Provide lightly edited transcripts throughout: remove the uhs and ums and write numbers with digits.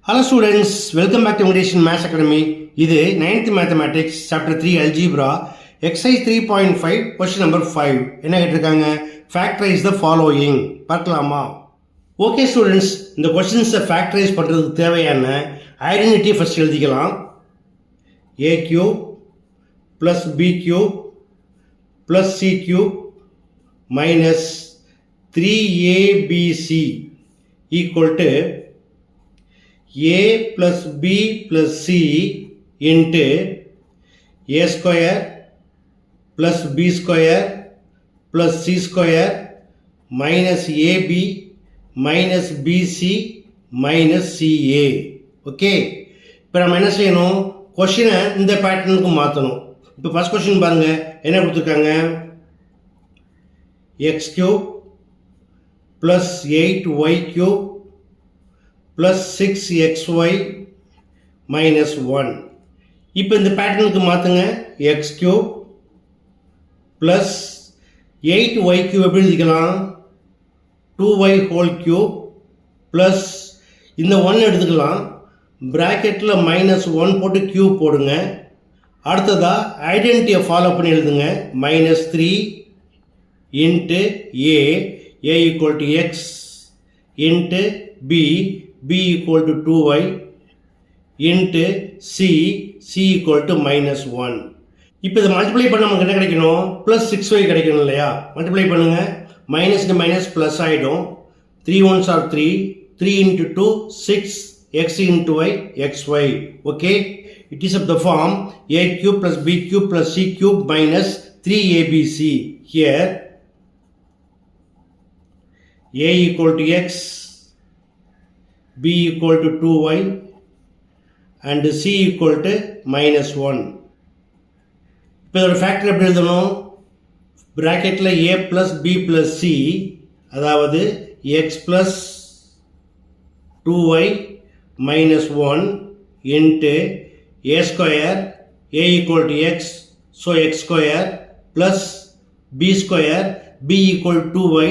Hello students, welcome back to Foundation Maths Academy. இது 9th Mathematics Chapter 3 Algebra Exercise 3.5 Question number 5. என்ன கேட்டிருக்காங்க? Factorize the following. பார்க்கலாமா? Okay students, இந்த questions-ஐ factorize பண்ணுறதுக்கு தேவையான identity first எழுதிக்கலாம். A cube plus B cube plus C cube minus 3ABC equal to A plus B plus C into A square plus B square plus C square minus AB minus BC minus CA. Okay, இப்போ நம்ம என்ன செய்யணும்? கொஷினை இந்த பேட்டர்னுக்கு மாற்றணும். இப்போ first question பாருங்க, என்ன கொடுத்துருக்காங்க? X cube plus 8y cube plus 6xy minus 1. இப்போ இந்த பேட்டர்னுக்கு மாற்றுங்க. x cube plus 8y cube எப்படி எழுதிக்கலாம்? 2y whole cube plus இந்த 1 எடுத்துக்கலாம், பிராக்கெட்டில் -1 போட்டு கியூப் போடுங்க. அடுத்ததா ஐடென்டிட்டியை ஃபாலோ பண்ணி எழுதுங்க. -3 into a equal to x into b equal to 2y into c equal to -1. இப்போ இதை மல்டிப்ளை பண்ண நமக்கு என்ன கிடைக்கணும்? ப்ளஸ் 6y கிடைக்கணும் இல்லையா? மல்டிப்ளை பண்ணுங்க. மைனஸ் மைனஸ் ப்ளஸ் ஆகிடும். 3 1s are 3, 3 into 2 6, x into y xy. Okay, it is of the form a cube plus b cube plus c cube minus 3abc. Here a equal to x, b equal to 2y and c equal to -1. இப்போ ஒரு factor எப்படி எழுதணும்? பிராக்கெட்டில் a plus b plus c, அதாவது x plus 2y minus 1 into a square, a equal to x, so x square plus b square, b equal to 2y,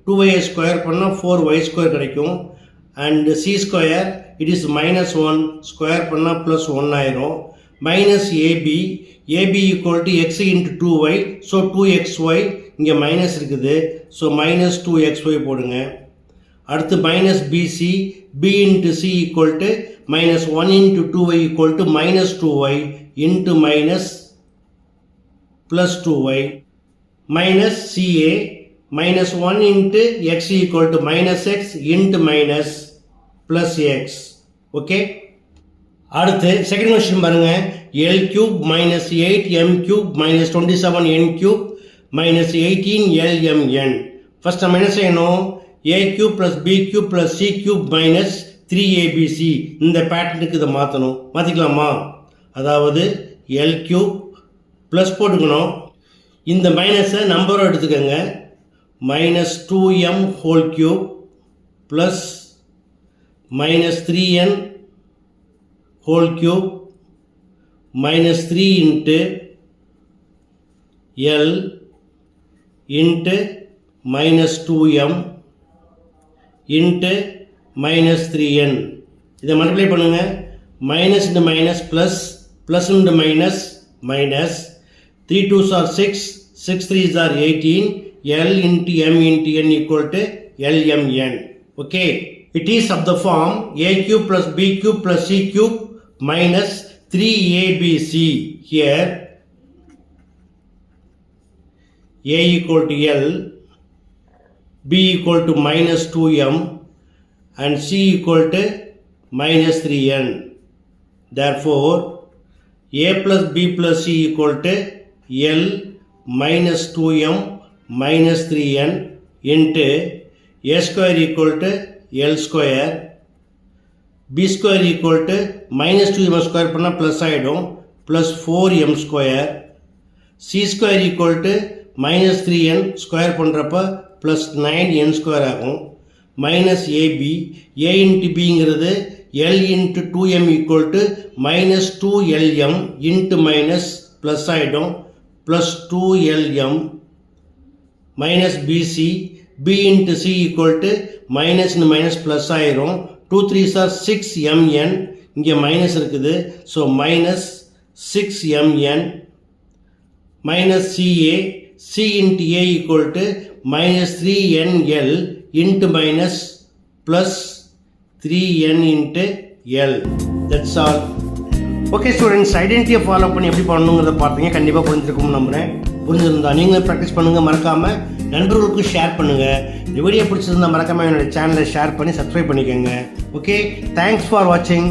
2y square பண்ணால் 4y square கிடைக்கும். And c square, it is -1 square பண்ணா plus 1 ஆயிரும். minus ab equal to x into 2y, so 2xy, இங்க minus இருக்குது, so minus 2xy போடுங்க. அடுத்து minus bc, b into c equal to -1 into 2y equal to -2y into minus plus 2y minus ca, -1 into x equal to -x into minus plus x. Okay, அடுத்து second question பாருங்க. l cube minus 8m cube minus 27n cube minus 18lmn. First நம்ம என்ன செய்யணும்? a cube plus b cube plus c cube minus 3abc. இந்த பேட்டர்னுக்கு இதை மாற்றணும். மாற்றிக்கலாமா? அதாவது l cube plus போட்டுக்கணும். இந்த மைனஸை நம்பரை எடுத்துக்கோங்க. -2m whole cube plus minus 3n whole cube minus 3 into l into minus 2m into minus 3n. இதை மல்டிப்ளை பண்ணுங்க. Minus into minus plus, plus into minus minus. 3 2s are 6, 6 3s are 18, l into m into n equal to lmn. Okay, it is of the form a cube plus b cube plus c cube minus 3abc. Here a equal to l, b equal to -2m and c equal to -3n. Therefore a plus b plus c equal to l -2m minus 3n into a square equal to l square, b square equal to -2m square பண்ணா plus ஆயிடும், plus 4m square, c square equal to -3n square பண்ணுறப்ப plus 9n square ஆகும், minus ab, a into bங்கிறது l into 2m equal to -2lm into minus plus ஆயிடும், plus 2lm minus bc, b into c equal to minus into minus plus ஆயிரும், 2 3s are 6mn, இங்கே minus இருக்குது. So minus 6mn minus CA, C into A equal to minus 3nl into minus plus 3n into L. That's all. Okay students, ஐடென்டிட்டியை follow பண்ணி எப்படி பண்ணணுங்கிறத பார்த்தீங்க. கண்டிப்பாக புரிஞ்சிருக்கும்னு நம்புகிறேன். புரிஞ்சிருந்தா நீங்களும் ப்ராக்டிஸ் பண்ணுங்கள். மறக்காமல் நண்பர்களுக்கும் ஷேர் பண்ணுங்கள். இந்த வீடியோ பிடிச்சிருந்தா மறக்காமல் என்னோடய சேனலை ஷேர் பண்ணி சப்ஸ்கிரைப் பண்ணிக்கோங்க. ஓகே, தேங்க்ஸ் ஃபார் வாட்சிங்.